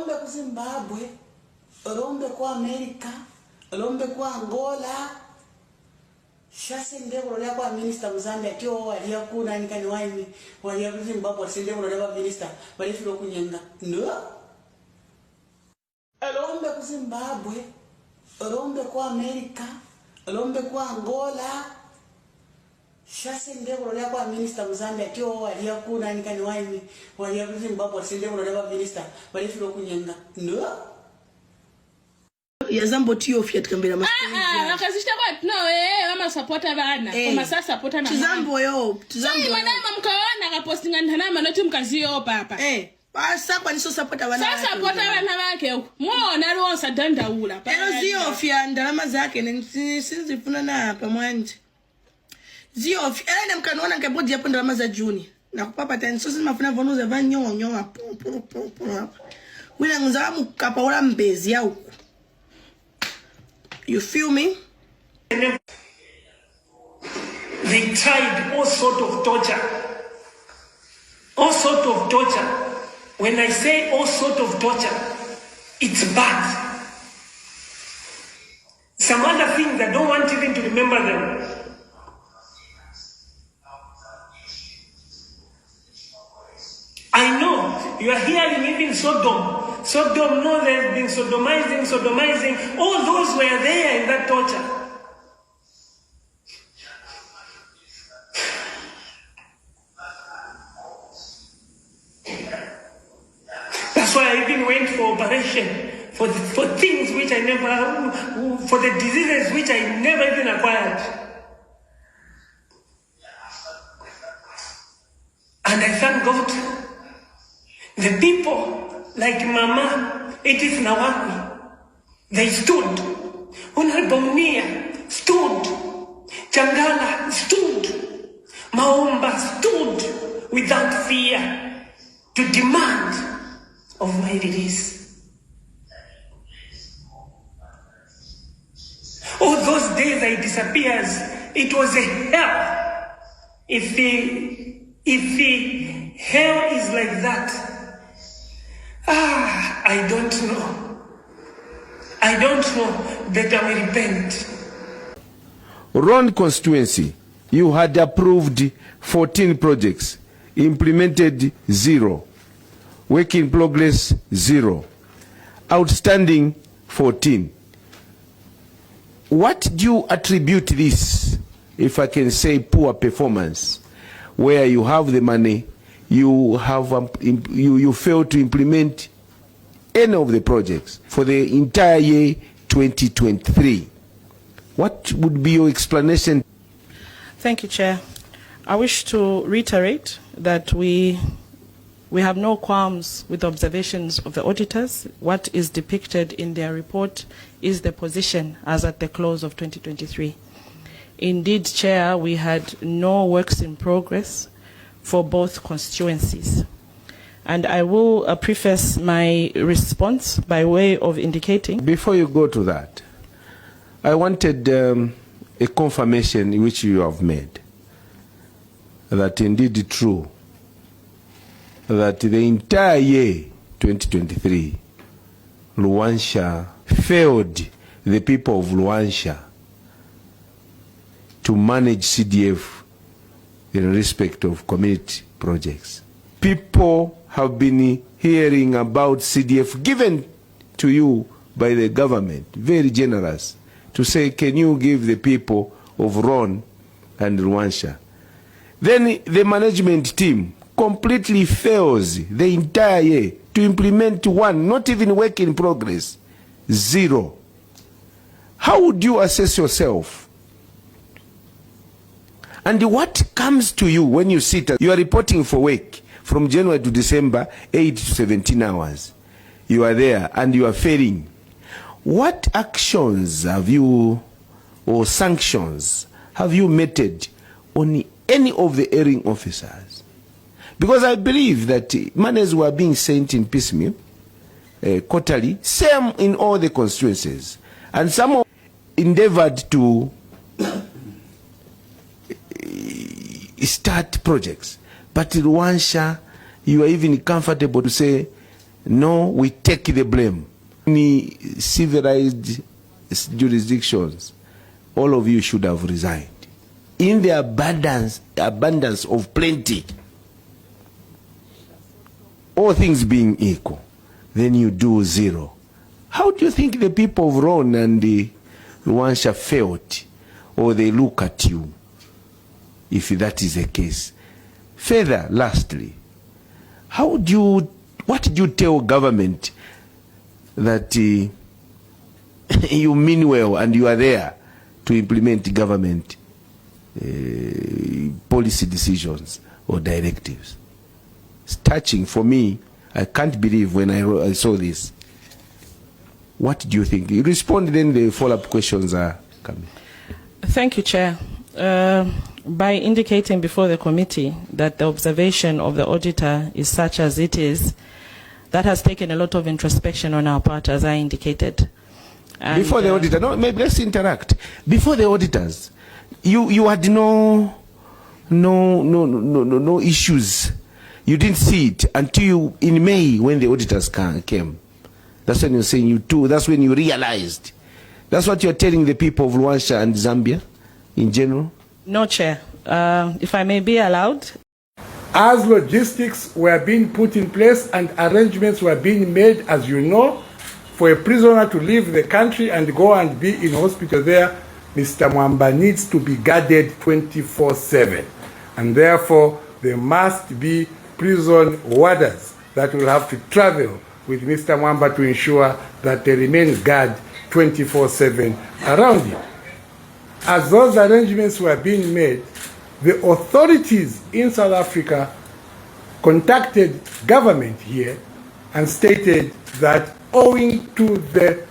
Olombe ku Zimbabwe, olombe ku America, olombe ku Angola. Shase ndebo lya kwa minister Zambia tio wali yakuna nikani waimi wali ya Zimbabwe sindebo lya kwa minister wali filo kunyenga. No. Olombe ku Zimbabwe, olombe ku America, olombe ku Angola. Shase ndebo lya kwa minister Zambia tio wali yakuna nikani waimi wali ya Zimbabwe sindebo lya kwa minister wali filo kunyenga. No. Ya Zambo tiyo fiat kambira masipiri. Nakazishita kwa no mama supporta bana. Kama sasa supporta na Tuzambo yo, tuzambo. Madama mkaona kapostinga ntanama notu mkaziyo papa. Pasa kwa niso supporta bana. Sasa supporta bana wake. Muona ruonsa danda ula. Pero ziyo fia ndalama zake nzifuna na hapa mwanje. Ziyo fia ene mkanona nkebodi yapo ndalama za Juni. Na kupapa tani sosi mafuna vonuza vanyo wina ngunza mukapa ula mbezi ya uku. You feel me? They tried all sort of torture. All sort of torture. When I say all sort of torture, it's bad. Some other things I don't want even to remember them. I know you are hearing even Sodom. Sodom, no, they've been sodomizing. All those were there in that torture. That's why I even went for operation for things which I never, for the diseases which I never even acquired. And I thank God. The people like Mama Edith Nawami, they stood. Honorable Munia stood. Changala stood. Maomba stood without fear to demand of my release. All those days I disappears, it was a hell. If the hell is like that, I don't know, but I will repent. Ron constituency, you had approved 14 projects, implemented 0, work in progress 0, outstanding 14. What do you attribute this, if I can say, poor performance, where you have the money, you have you fail to implement any of the projects for the entire year 2023? What would be your explanation? Thank you, Chair. I wish to reiterate that we have no qualms with the observations of the auditors. What is depicted in their report is the position as at the close of 2023. Indeed, Chair, we had no works in progress for both constituencies. And I will preface my response by way of indicating. Before you go to that, I wanted a confirmation which you have made, that indeed true, that the entire year 2023, Luansha failed the people of Luansha to manage CDF in respect of community projects. People have been hearing about CDF given to you by the government, very generous, to say, can you give the people of Ron and Luansha? Then the management team completely fails the entire year to implement one, not even work in progress, 0. How would you assess yourself? And what comes to you when you sit, you are reporting for work from January to December, 8 to 17 hours. You are there and you are failing. What actions have you, or sanctions, have you meted on any of the erring officers? Because I believe that monies were being sent in piecemeal, quarterly, same in all the constituencies. And some endeavored to start projects. But in Rwanda, you are even comfortable to say No, we take the blame. In the civilized jurisdictions, all of you should have resigned. In the abundance of plenty, all things being equal, then you do zero. How do you think the people of Ron and the Rwansha felt, or they look at you, if that is the case? Further, lastly, what did you tell government that you mean well and you are there to implement government policy decisions or directives? It's touching for me. I can't believe when I saw this. What do you think? You respond, then the follow-up questions are coming. Thank you, Chair. By indicating before the committee that the observation of the auditor is such as it is, that has taken a lot of introspection on our part, as I indicated. And before the auditor, no, maybe let's interact. Before the auditors, you had no issues. You didn't see it until in May when the auditors came. That's when you're saying that's when you realized. That's what you're telling the people of Rwanda and Zambia in general? No, Chair. If I may be allowed. As logistics were being put in place and arrangements were being made, as you know, for a prisoner to leave the country and go and be in hospital there, Mr. Mwamba needs to be guarded 24/7. And therefore, there must be prison warders that will have to travel with Mr. Mwamba to ensure that they remain guard 24/7 around him. As those arrangements were being made, the authorities in South Africa contacted government here and stated that owing to the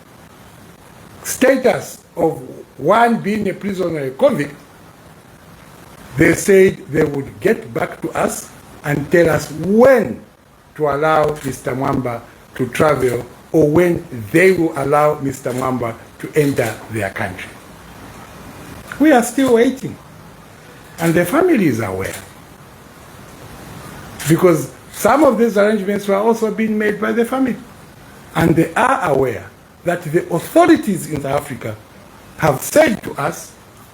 status of one being a prisoner, a convict, they said they would get back to us and tell us when to allow Mr. Mwamba to travel or when they will allow Mr. Mwamba to enter their country. We are still waiting, and the family is aware, because some of these arrangements were also being made by the family, and they are aware that the authorities in South Africa have said to us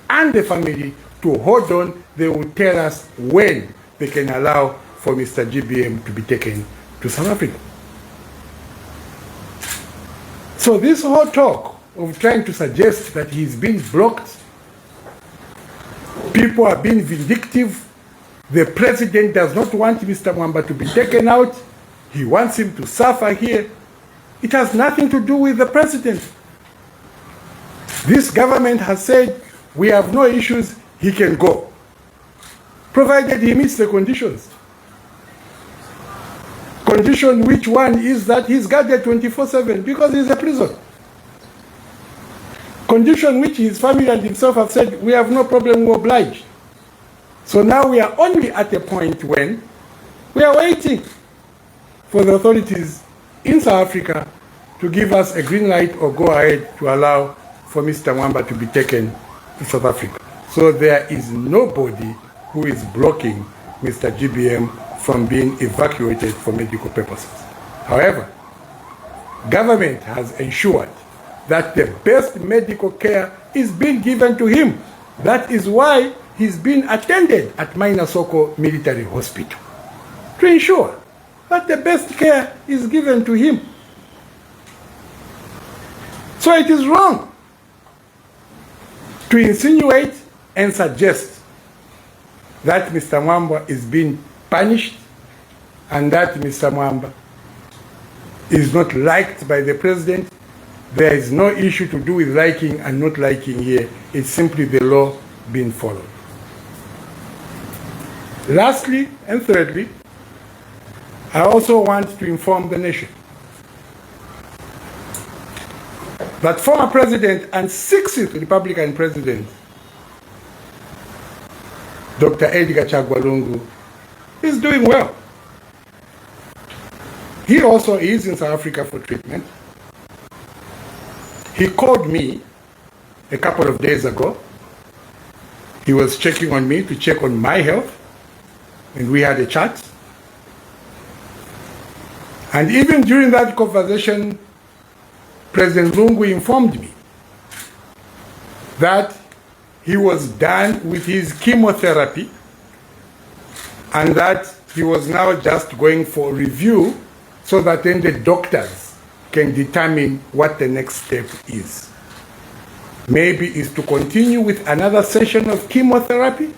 and the family to hold on. They will tell us when they can allow for Mr. GBM to be taken to South Africa. So this whole talk of trying to suggest that he's been blocked, people are being vindictive, the president does not want Mr. Mwamba to be taken out, he wants him to suffer here, it has nothing to do with the president. This government has said, we have no issues, he can go, provided he meets the conditions. Condition which one is that he's guarded 24/7 because he's a prison. Condition which his family and himself have said, we have no problem, we oblige. So now we are only at a point when we are waiting for the authorities in South Africa to give us a green light or go ahead to allow for Mr. Mwamba to be taken to South Africa. So there is nobody who is blocking Mr. GBM from being evacuated for medical purposes. However, government has ensured that the best medical care is being given to him. That is why he's been attended at Mainasoko Military Hospital, to ensure that the best care is given to him. So it is wrong to insinuate and suggest that Mr. Mwamba is being punished and that Mr. Mwamba is not liked by the president. There is no issue to do with liking and not liking here. It's simply the law being followed. Lastly and thirdly, I also want to inform the nation that former president and 6th Republican president, Dr. Edgar Lungu, is doing well. He also is in South Africa for treatment. He called me a couple of days ago. He was checking on me to check on my health, and we had a chat. And even during that conversation, President Lungu informed me that he was done with his chemotherapy and that he was now just going for review so that then the doctors can determine what the next step is. Maybe is to continue with another session of chemotherapy,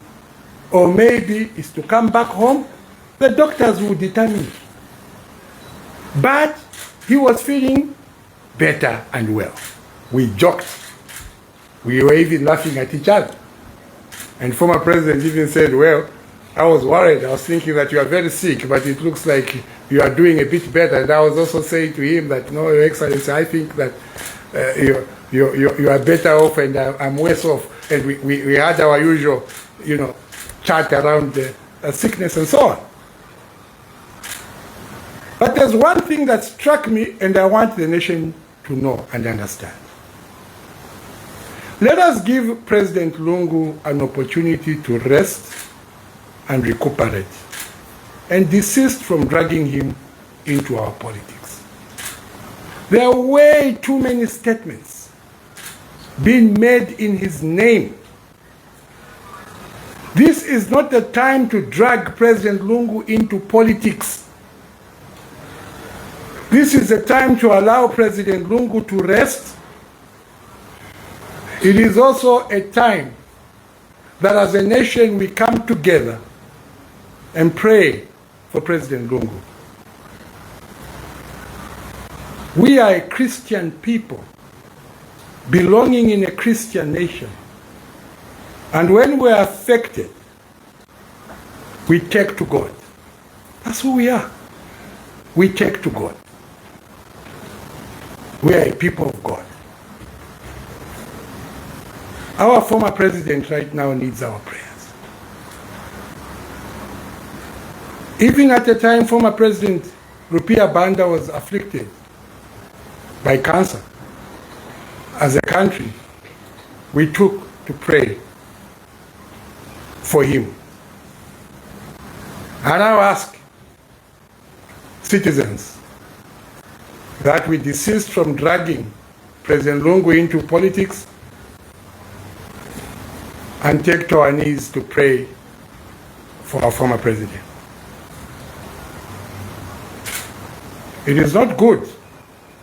or maybe is to come back home. The doctors will determine. But he was feeling better and well. We joked. We were even laughing at each other. And former president even said, well, I was worried. I was thinking that you are very sick, but it looks like you are doing a bit better. And I was also saying to him that, no, Your Excellency, I think that you are better off and I'm worse off. And we had our usual, chat around sickness and so on. But there's one thing that struck me and I want the nation to know and understand. Let us give President Lungu an opportunity to rest and recuperate and desist from dragging him into our politics. There are way too many statements being made in his name. This is not the time to drag President Lungu into politics. This is the time to allow President Lungu to rest. It is also a time that as a nation we come together and pray for President Lungu. We are a Christian people belonging in a Christian nation. And when we are affected, we take to God. That's who we are. We take to God. We are a people of God. Our former president right now needs our prayers. Even at the time former President Banda was afflicted by cancer, as a country, we took to pray for him. I now ask citizens that we desist from dragging President Lungu into politics and take to our knees to pray for our former president. It is not good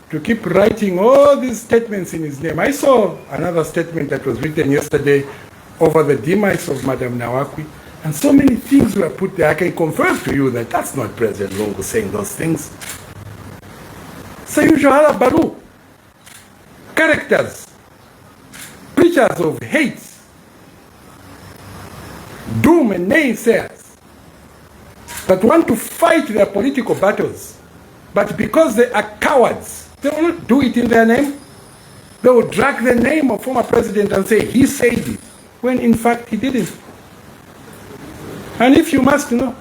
to keep writing all these statements in his name. I saw another statement that was written yesterday over the demise of Madam Nawakwi, and so many things were put there. I can confirm to you that that's not President Lungu saying those things. Sayujo Baru, characters, preachers of hate, doom and naysayers that want to fight their political battles, but because they are cowards, they will not do it in their name. They will drag the name of former president and say he said it, when in fact he didn't. And if you must know,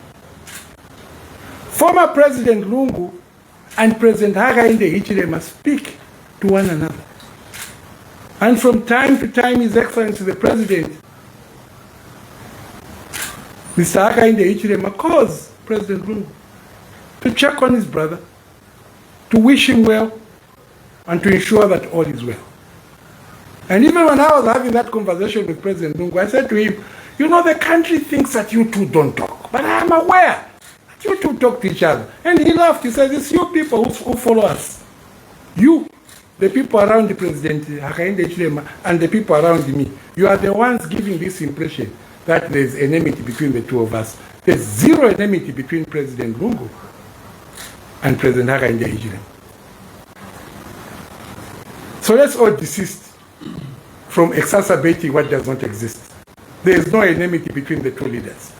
former President Lungu and President Hakainde Hichilema must speak to one another. And from time to time, His Excellency the President, Mr. Hakainde Hichilema, calls President Lungu to check on his brother, to wish him well, and to ensure that all is well. And even when I was having that conversation with President Lungu, I said to him, you know, the country thinks that you two don't talk, but I am aware that you two talk to each other. And he laughed. He said, it's you people who follow us. You, the people around the President Hakainde Hichilema, and the people around me, you are the ones giving this impression that there's enmity between the two of us. There's zero enmity between President Lungu and President Hakainde Hichilema. So let's all desist from exacerbating what does not exist. There is no enmity between the two leaders.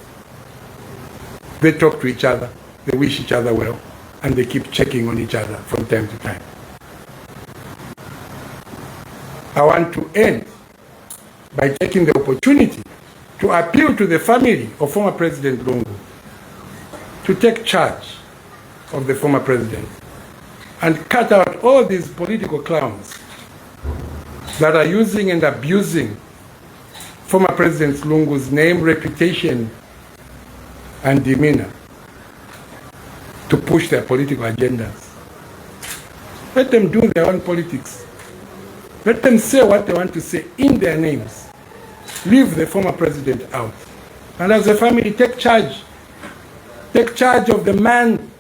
They talk to each other, they wish each other well, and they keep checking on each other from time to time. I want to end by taking the opportunity to appeal to the family of former President Lungu to take charge of the former president and cut out all these political clowns that are using and abusing former President Lungu's name, reputation, and demeanor to push their political agendas. Let them do their own politics. Let them say what they want to say in their names. Leave the former president out. And as a family, take charge. Take charge of the man.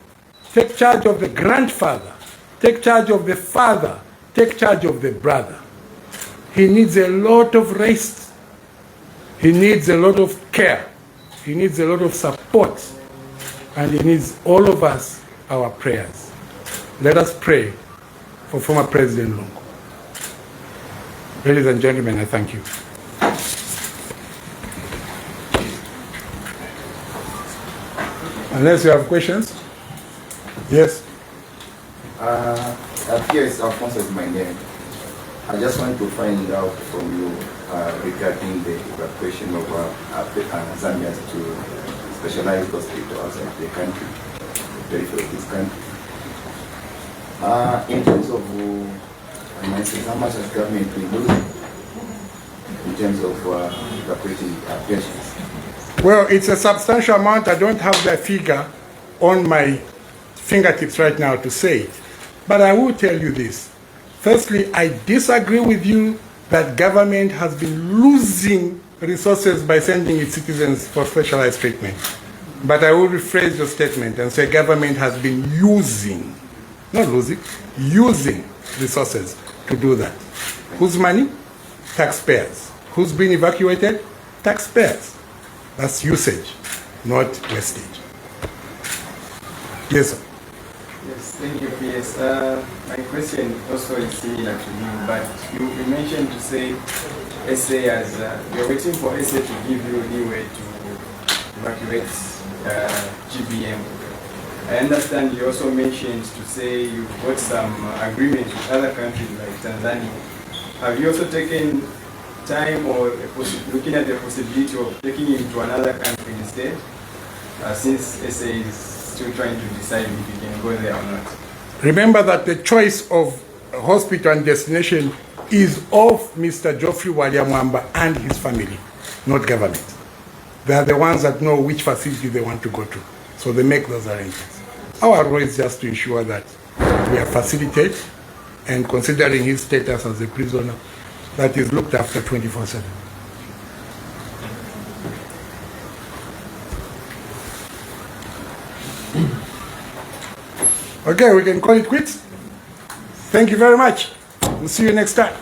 Take charge of the grandfather. Take charge of the father. Take charge of the brother. He needs a lot of rest. He needs a lot of care. He needs a lot of support. And he needs all of us, our prayers. Let us pray for former President Lungu. Ladies and gentlemen, I thank you. Unless you have questions? Yes? Yes, Alfonso is my name. I just want to find out from you regarding the evacuation of Zambians to specialized hospitals outside the country, the periphery of this country. In terms of finances, how much has government been losing in terms of evacuating patients? Well, it's a substantial amount. I don't have the figure on my fingertips right now to say it. But I will tell you this. Firstly, I disagree with you that government has been losing resources by sending its citizens for specialized treatment. But I will rephrase your statement and say government has been using, not losing, using resources to do that. Whose money? Taxpayers. Who's been evacuated? Taxpayers. That's usage, not wastage. Yes, sir. Yes, thank you, PS. My question also is similar to you, but you mentioned to say SA as you're waiting for SA to give you leeway to evacuate GBM. I understand you also mentioned to say you've got some agreements with other countries like Tanzania. Have you also taken time or looking at the possibility of taking him to another country instead, since SA is still trying to decide if you can go there or not? Remember that the choice of hospital and destination is of Mr. Geoffrey Waliamwamba and his family, not government. They are the ones that know which facility they want to go to, so they make those arrangements. Our role is just to ensure that we are facilitate, and considering his status as a prisoner, that is looked after 24/7. Okay, we can call it quits. Thank you very much. We'll see you next time.